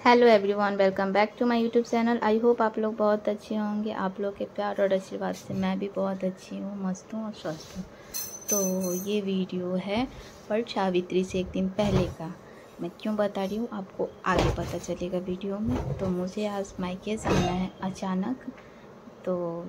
Hello everyone, welcome back to my YouTube channel. I hope आप लोग बहुत अच्छे होंगे। आप लोग के प्यार और आशीर्वाद से मैं भी बहुत अच्छी हूँ, मस्त हूँ और स्वस्थ हूँ। तो ये वीडियो है वट सावित्री से एक दिन पहले का। मैं क्यों बता रही हूँ आपको आगे पता चलेगा वीडियो में। तो मुझे आज मायके जाना है अचानक। तो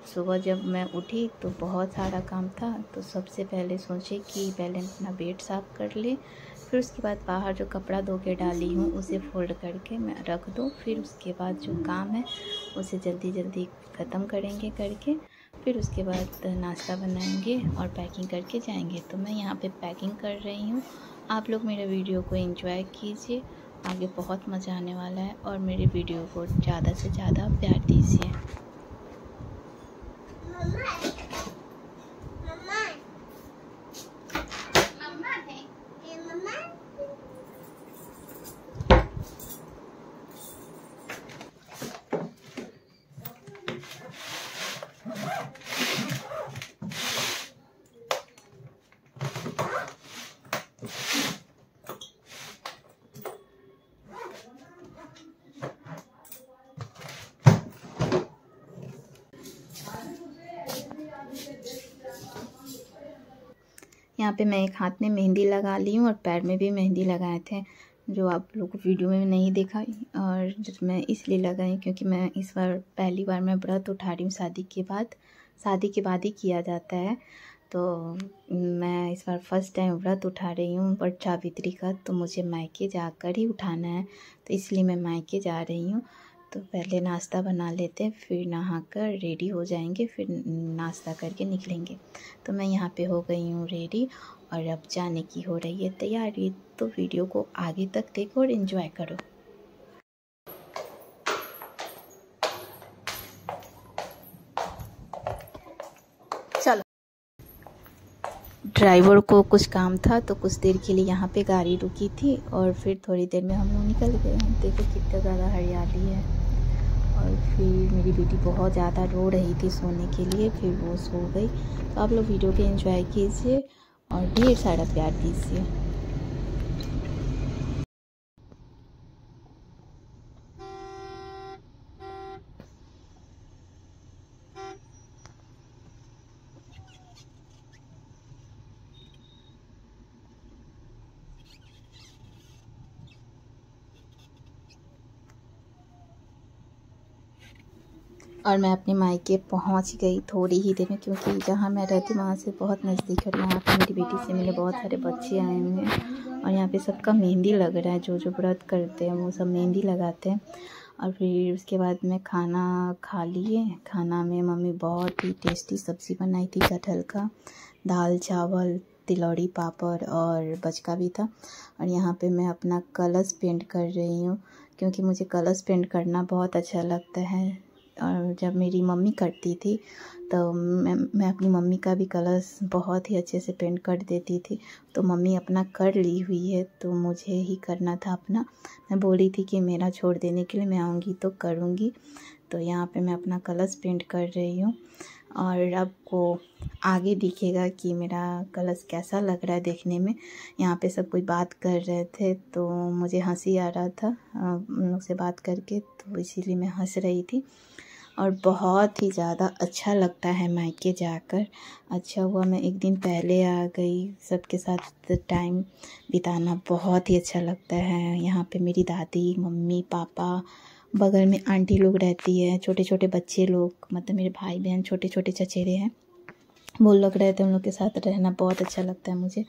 सुबह जब मैं उठी तो बहुत सारा काम था। तो सबसे पहले सोचे कि पहले अपना बेड साफ़ कर ले, फिर उसके बाद बाहर जो कपड़ा धो के डाली हूँ उसे फोल्ड करके मैं रख दूँ। फिर उसके बाद जो काम है उसे जल्दी जल्दी ख़त्म करेंगे करके फिर उसके बाद नाश्ता बनाएंगे और पैकिंग करके जाएंगे। तो मैं यहाँ पे पैकिंग कर रही हूँ। आप लोग मेरे वीडियो को एंजॉय कीजिए, आगे बहुत मज़ा आने वाला है और मेरे वीडियो को ज़्यादा से ज़्यादा प्यार दीजिए। यहाँ पे मैं एक हाथ में मेहंदी लगा ली हूँ और पैर में भी मेहंदी लगाए थे, जो आप लोग को वीडियो में नहीं देखा। और मैं इसलिए लगाई क्योंकि मैं इस बार पहली बार मैं व्रत उठा रही हूँ। शादी के बाद ही किया जाता है। तो मैं इस बार फर्स्ट टाइम व्रत उठा रही हूँ वट सावित्री का। तो मुझे मायके जाकर ही उठाना है, तो इसलिए मैं मायके जा रही हूँ। तो पहले नाश्ता बना लेते हैं, फिर नहाकर रेडी हो जाएंगे, फिर नाश्ता करके निकलेंगे। तो मैं यहाँ पे हो गई हूँ रेडी और अब जाने की हो रही है तैयारी। तो वीडियो को आगे तक देखो और एंजॉय करो। चलो। ड्राइवर को कुछ काम था तो कुछ देर के लिए यहाँ पे गाड़ी रुकी थी और फिर थोड़ी देर में हम लोग निकल गए। देखो कितना ज़्यादा हरियाली है। और फिर मेरी बेटी बहुत ज़्यादा रो रही थी सोने के लिए, फिर वो सो गई। तो आप लोग वीडियो को एंजॉय कीजिए और ढेर सारा प्यार दीजिए। और मैं अपने मायके पहुंच गई थोड़ी ही देर में, क्योंकि जहां मैं रहती वहां से बहुत नज़दीक है। और यहाँ पे मेरी बेटी से मिले बहुत सारे बच्चे आए हुए हैं और यहाँ पे सबका मेहंदी लग रहा है। जो जो व्रत करते हैं वो सब मेहंदी लगाते हैं। और फिर उसके बाद में खाना खा लिए। खाना में मम्मी बहुत ही टेस्टी सब्ज़ी बनाई थी, कटहल का, दाल चावल, तिलौड़ी, पापड़ और बचका भी था। और यहाँ पे मैं अपना कलश पेंट कर रही हूँ, क्योंकि मुझे कलश पेंट करना बहुत अच्छा लगता है। और जब मेरी मम्मी करती थी तो मैं अपनी मम्मी का भी कलश बहुत ही अच्छे से पेंट कर देती थी। तो मम्मी अपना कर ली हुई है तो मुझे ही करना था अपना। मैं बोली थी कि मेरा छोड़ देने के लिए, मैं आऊँगी तो करूँगी। तो यहाँ पे मैं अपना कलश पेंट कर रही हूँ और आपको आगे दिखेगा कि मेरा कलश कैसा लग रहा है देखने में। यहाँ पे सब कोई बात कर रहे थे तो मुझे हंसी आ रहा था उन लोग से बात करके, तो इसीलिए मैं हंस रही थी। और बहुत ही ज़्यादा अच्छा लगता है मायके जाकर। अच्छा हुआ मैं एक दिन पहले आ गई। सबके साथ टाइम बिताना बहुत ही अच्छा लगता है। यहाँ पे मेरी दादी, मम्मी, पापा, बगल में आंटी लोग रहती है, छोटे छोटे बच्चे लोग, मतलब मेरे भाई बहन छोटे छोटे चचेरे हैं, वो लोग रहते हैं। उन लोग के साथ रहना बहुत अच्छा लगता है मुझे।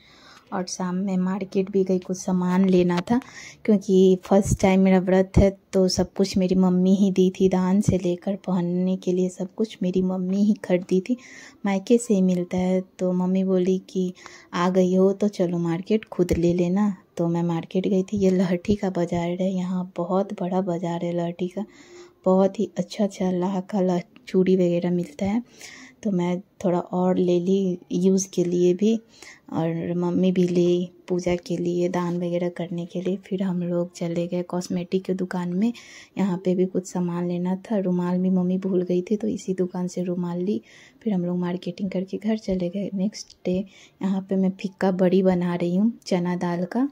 और शाम में मार्केट भी गई, कुछ सामान लेना था, क्योंकि फर्स्ट टाइम मेरा व्रत है। तो सब कुछ मेरी मम्मी ही दी थी, दान से लेकर पहनने के लिए सब कुछ मेरी मम्मी ही खरीदी थी। मायके से ही मिलता है। तो मम्मी बोली कि आ गई हो तो चलो मार्केट खुद ले लेना। तो मैं मार्केट गई थी। ये लहठी का बाज़ार है, यहाँ बहुत बड़ा बाज़ार है लहठी का। बहुत ही अच्छा अच्छा लाह का चूड़ी वगैरह मिलता है। तो मैं थोड़ा और ले ली यूज़ के लिए भी, और मम्मी भी ले पूजा के लिए, दान वगैरह करने के लिए। फिर हम लोग चले गए कॉस्मेटिक की दुकान में। यहाँ पे भी कुछ सामान लेना था। रुमाल भी मम्मी भूल गई थी तो इसी दुकान से रुमाल ली। फिर हम लोग मार्केटिंग करके घर चले गए। नेक्स्ट डे यहाँ पे मैं फिक्का बड़ी बना रही हूँ चना दाल का।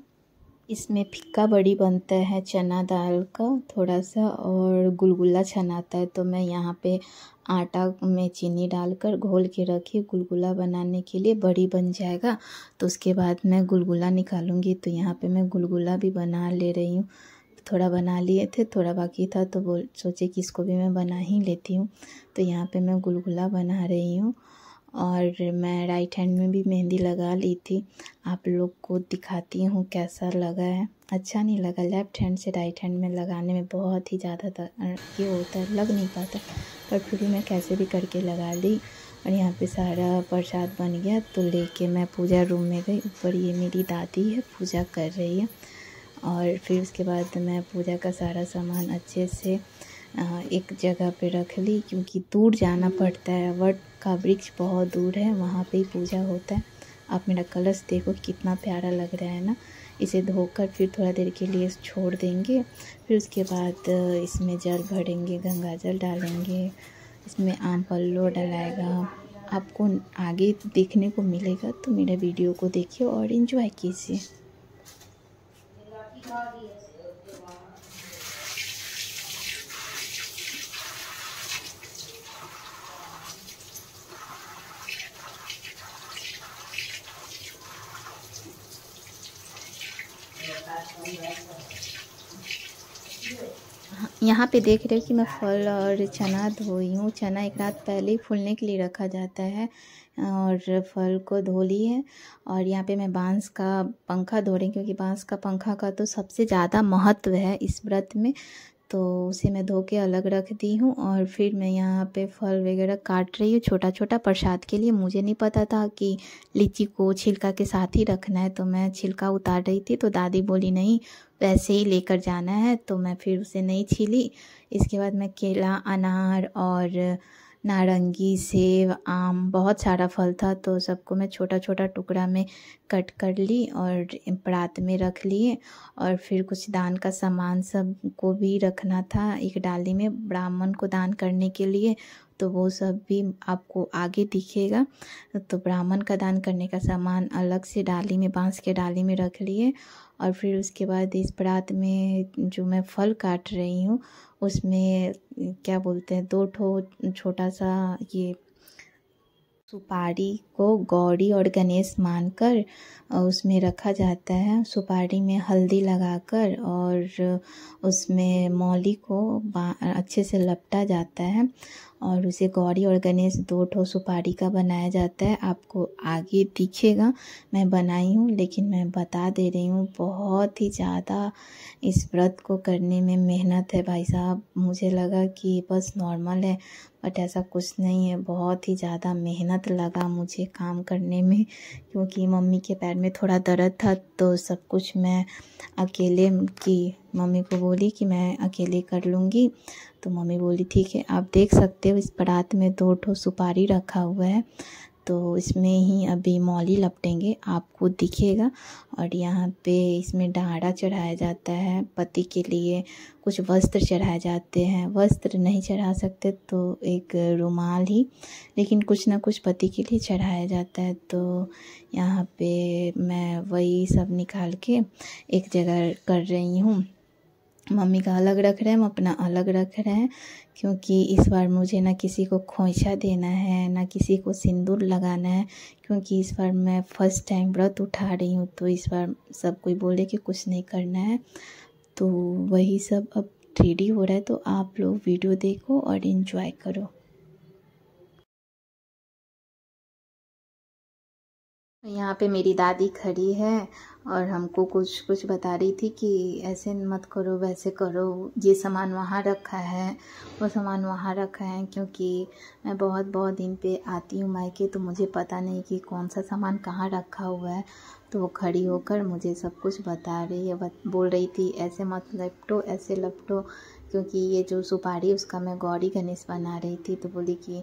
इसमें फिक्का बड़ी बनता है चना दाल का थोड़ा सा, और गुलगुला छनाता है। तो मैं यहाँ पे आटा में चीनी डालकर घोल के रखी गुलगुला बनाने के लिए, बड़ी बन जाएगा तो उसके बाद मैं गुलगुला निकालूंगी। तो यहाँ पे मैं गुलगुला भी बना ले रही हूँ। थोड़ा बना लिए थे, थोड़ा बाकी था तो सोचे कि इसको भी मैं बना ही लेती हूँ। तो यहाँ पे मैं गुलगुला बना रही हूँ, और मैं राइट हैंड में भी मेहंदी लगा ली थी। आप लोग को दिखाती हूँ कैसा लगा है। अच्छा नहीं लगा, लेफ़्ट हैंड से राइट हैंड में लगाने में बहुत ही ज़्यादा ये होता है, लग नहीं पाता, पर फिर भी मैं कैसे भी करके लगा ली। और यहाँ पे सारा प्रसाद बन गया तो लेके मैं पूजा रूम में गई। ऊपर ये मेरी दादी है, पूजा कर रही है। और फिर उसके बाद मैं पूजा का सारा सामान अच्छे से एक जगह पे रख ली, क्योंकि दूर जाना पड़ता है। वट का वृक्ष बहुत दूर है, वहाँ पे ही पूजा होता है। आप मेरा कलश देखो कितना प्यारा लग रहा है ना। इसे धोकर फिर थोड़ा देर के लिए छोड़ देंगे। फिर उसके बाद इसमें जल भरेंगे, गंगा जल डालेंगे, इसमें आम पल्लो डलाएगा। आपको आगे देखने को मिलेगा, तो मेरा वीडियो को देखिए और एंजॉय कीजिए। यहाँ पे देख रहे हो कि मैं फल और चना धोई हूँ। चना एक रात पहले ही फूलने के लिए रखा जाता है, और फल को धो ली है। और यहाँ पे मैं बांस का पंखा धो रही हूँ, क्योंकि बांस का पंखा का तो सबसे ज़्यादा महत्व है इस व्रत में। तो उसे मैं धो के अलग रख दी हूँ। और फिर मैं यहाँ पे फल वगैरह काट रही हूँ छोटा छोटा प्रसाद के लिए। मुझे नहीं पता था कि लीची को छिलका के साथ ही रखना है, तो मैं छिलका उतार रही थी तो दादी बोली नहीं वैसे ही लेकर जाना है, तो मैं फिर उसे नहीं छीली। इसके बाद मैं केला, अनार और नारंगी, सेब, आम, बहुत सारा फल था तो सबको मैं छोटा छोटा टुकड़ा में कट कर ली और परात में रख लिए। और फिर कुछ दान का सामान सब को भी रखना था एक डाली में ब्राह्मण को दान करने के लिए, तो वो सब भी आपको आगे दिखेगा। तो ब्राह्मण का दान करने का सामान अलग से डाली में, बांस के डाली में रख लिए। और फिर उसके बाद इस परात में जो मैं फल काट रही हूँ उसमें क्या बोलते हैं, 2 ठो छोटा सा ये सुपारी को गौरी और गणेश मानकर उसमें रखा जाता है। सुपारी में हल्दी लगाकर और उसमें मौली को अच्छे से लपटा जाता है, और उसे गौरी और गणेश 2 ठो सुपारी का बनाया जाता है। आपको आगे दिखेगा, मैं बनाई हूँ, लेकिन मैं बता दे रही हूँ बहुत ही ज़्यादा इस व्रत को करने में मेहनत है भाई साहब। मुझे लगा कि बस नॉर्मल है, बट ऐसा कुछ नहीं है, बहुत ही ज़्यादा मेहनत लगा मुझे काम करने में, क्योंकि मम्मी के पैर में थोड़ा दर्द था। तो सब कुछ मैं अकेले की मम्मी को बोली कि मैं अकेले कर लूँगी, तो मम्मी बोली ठीक है। आप देख सकते हो इस परात में 2 ठो सुपारी रखा हुआ है, तो इसमें ही अभी मौली लपटेंगे, आपको दिखेगा। और यहाँ पे इसमें डाढ़ा चढ़ाया जाता है पति के लिए, कुछ वस्त्र चढ़ाए जाते हैं। वस्त्र नहीं चढ़ा सकते तो एक रुमाल ही, लेकिन कुछ ना कुछ पति के लिए चढ़ाया जाता है। तो यहाँ पे मैं वही सब निकाल के एक जगह कर रही हूँ। मम्मी का अलग रख रहे हैं, हम अपना अलग रख रहे हैं, क्योंकि इस बार मुझे ना किसी को खोइछा देना है ना किसी को सिंदूर लगाना है, क्योंकि इस बार मैं फ़र्स्ट टाइम व्रत उठा रही हूँ। तो इस बार सब कोई बोले कि कुछ नहीं करना है, तो वही सब अब रेडी हो रहा है। तो आप लोग वीडियो देखो और एंजॉय करो। यहाँ पे मेरी दादी खड़ी है और हमको कुछ कुछ बता रही थी कि ऐसे मत करो, वैसे करो, ये सामान वहाँ रखा है, वो सामान वहाँ रखा है। क्योंकि मैं बहुत बहुत दिन पे आती हूँ मायके, तो मुझे पता नहीं कि कौन सा सामान कहाँ रखा हुआ है। तो वो खड़ी होकर मुझे सब कुछ बता रही है, बोल रही थी ऐसे मत लपटो, ऐसे लपटो, क्योंकि ये जो सुपारी उसका मैं गौरी गणेश बना रही थी। तो बोली कि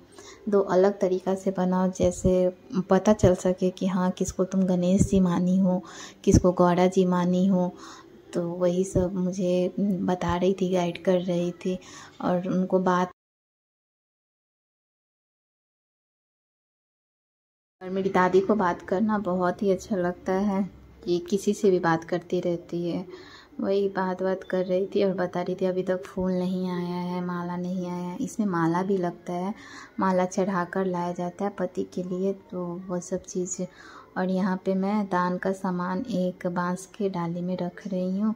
2 अलग तरीक़ा से बनाओ, जैसे पता चल सके कि हाँ किसको तुम गणेश जी मानी हो, किसको गौरा जी मानी हो। तो वही सब मुझे बता रही थी, गाइड कर रही थी। और उनको बात और मेरी दादी को बात करना बहुत ही अच्छा लगता है ये किसी से भी बात करती रहती है। वही बात कर रही थी और बता रही थी अभी तक फूल नहीं आया है, माला नहीं आया है। इसमें माला भी लगता है, माला चढ़ाकर लाया जाता है पति के लिए, तो वो सब चीज़। और यहाँ पे मैं दान का सामान एक बांस के डाली में रख रही हूँ।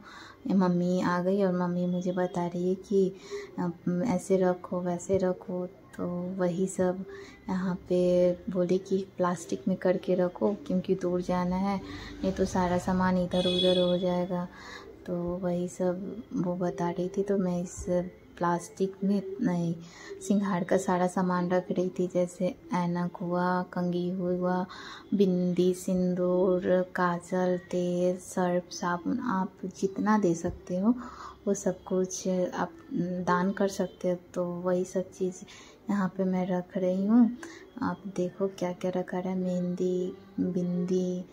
मम्मी आ गई और मम्मी मुझे बता रही है कि ऐसे रखो वैसे रखो, तो वही सब यहाँ पे बोले कि प्लास्टिक में करके रखो क्योंकि दूर जाना है, नहीं तो सारा सामान इधर उधर हो जाएगा। तो वही सब वो बता रही थी, तो मैं इस प्लास्टिक में नहीं सिंगार का सारा सामान रख रही थी, जैसे ऐनक हुआ, कंघी हुआ, बिंदी, सिंदूर, काजल, तेल, सर्फ, साबुन, आप जितना दे सकते हो वो सब कुछ आप दान कर सकते हो। तो वही सब चीज़ यहाँ पे मैं रख रही हूँ। आप देखो क्या क्या रखा है, मेहंदी, बिंदी,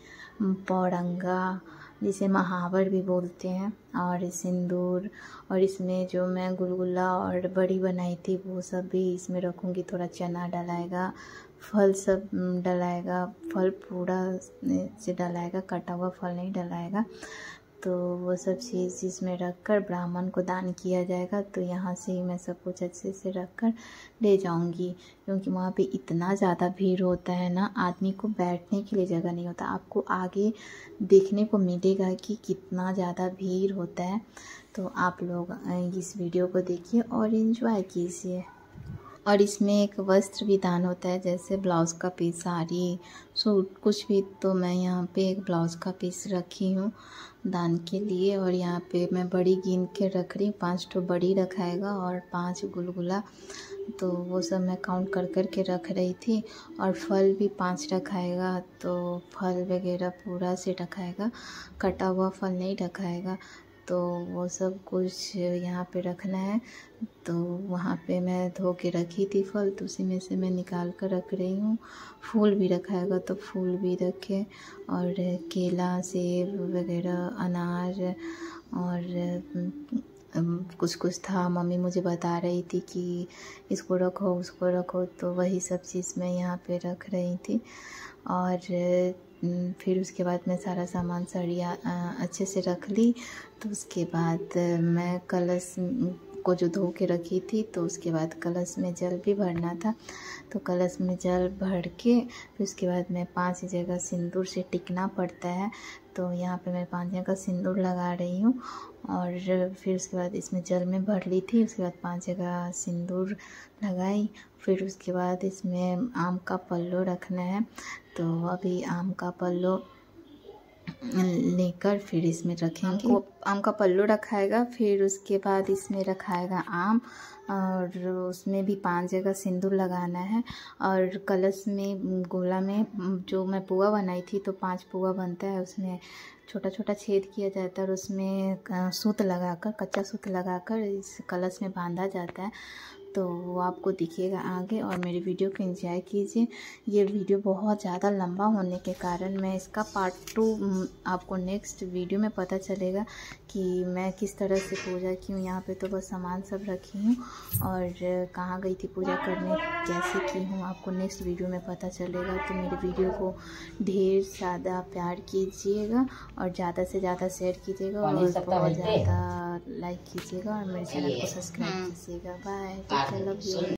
पौड़ंगा जिसे महावर भी बोलते हैं, और सिंदूर, और इसमें जो मैं गुलगुला और बड़ी बनाई थी वो सब भी इसमें रखूँगी। थोड़ा चना डलाएगा, फल सब डलाएगा, फल पूरा से डलाएगा, कटा हुआ फल नहीं डलाएगा। तो वो सब चीज़ इसमें रखकर ब्राह्मण को दान किया जाएगा। तो यहाँ से ही मैं सब कुछ अच्छे से रख कर ले जाऊँगी, क्योंकि वहाँ पे इतना ज़्यादा भीड़ होता है ना, आदमी को बैठने के लिए जगह नहीं होता। आपको आगे देखने को मिलेगा कि कितना ज़्यादा भीड़ होता है। तो आप लोग इस वीडियो को देखिए और एंजॉय कीजिए। और इसमें एक वस्त्र भी दान होता है, जैसे ब्लाउज़ का पीस, साड़ी, सूट, कुछ भी। तो मैं यहाँ पे एक ब्लाउज़ का पीस रखी हूँ दान के लिए। और यहाँ पे मैं बड़ी गिन के रख रही हूँ, 5 तो बड़ी रखाएगा और 5 गुलगुला, तो वो सब मैं काउंट कर के रख रही थी। और फल भी 5 रखाएगा, तो फल वगैरह पूरा से रखाएगा, कटा हुआ फल नहीं रखाएगा। तो वो सब कुछ यहाँ पे रखना है। तो वहाँ पे मैं धो के रखी थी फल, तो उसी में से मैं निकाल कर रख रही हूँ। फूल भी रखाएगा तो फूल भी रखे, और केला, सेब वगैरह, अनार और कुछ था। मम्मी मुझे बता रही थी कि इसको रखो उसको रखो, तो वही सब चीज़ मैं यहाँ पे रख रही थी। और फिर उसके बाद मैं सारा सामान सड़िया अच्छे से रख ली। तो उसके बाद मैं कलश को जो धो के रखी थी, तो उसके बाद कलश में जल भी भरना था। तो कलश में जल भर के फिर उसके बाद मैं 5 जगह सिंदूर से टिकना पड़ता है। तो यहाँ पे मैं 5 जगह सिंदूर लगा रही हूँ। और फिर उसके बाद इसमें जल में भर ली थी, उसके बाद 5 जगह सिंदूर लगाई। फिर उसके बाद इसमें आम का पल्लो रखना है, तो अभी आम का पल्लो लेकर फिर इसमें रखेंगे। आम का पल्लू रखाएगा, फिर उसके बाद इसमें रखाएगा आम, और उसमें भी 5 जगह सिंदूर लगाना है। और कलश में, गोला में जो मैं पुआ बनाई थी, तो 5 पुआ बनता है, उसमें छोटा छोटा छेद किया जाता है और उसमें सूत लगाकर, कच्चा सूत लगाकर इस कलश में बांधा जाता है। तो वो आपको दिखेगा आगे। और मेरी वीडियो को एंजॉय कीजिए। ये वीडियो बहुत ज़्यादा लंबा होने के कारण मैं इसका पार्ट 2 आपको नेक्स्ट वीडियो में पता चलेगा कि मैं किस तरह से पूजा की हूँ। यहाँ पे तो बस सामान सब रखी हूँ, और कहाँ गई थी पूजा करने, कैसे की हूँ, आपको नेक्स्ट वीडियो में पता चलेगा। तो मेरी वीडियो को ढेर ज़्यादा प्यार कीजिएगा और ज़्यादा से ज़्यादा शेयर कीजिएगा और बहुत ज़्यादा लाइक कीजिएगा और मेरे चैनल को सब्सक्राइब कीजिएगा। Bye, take care, love you.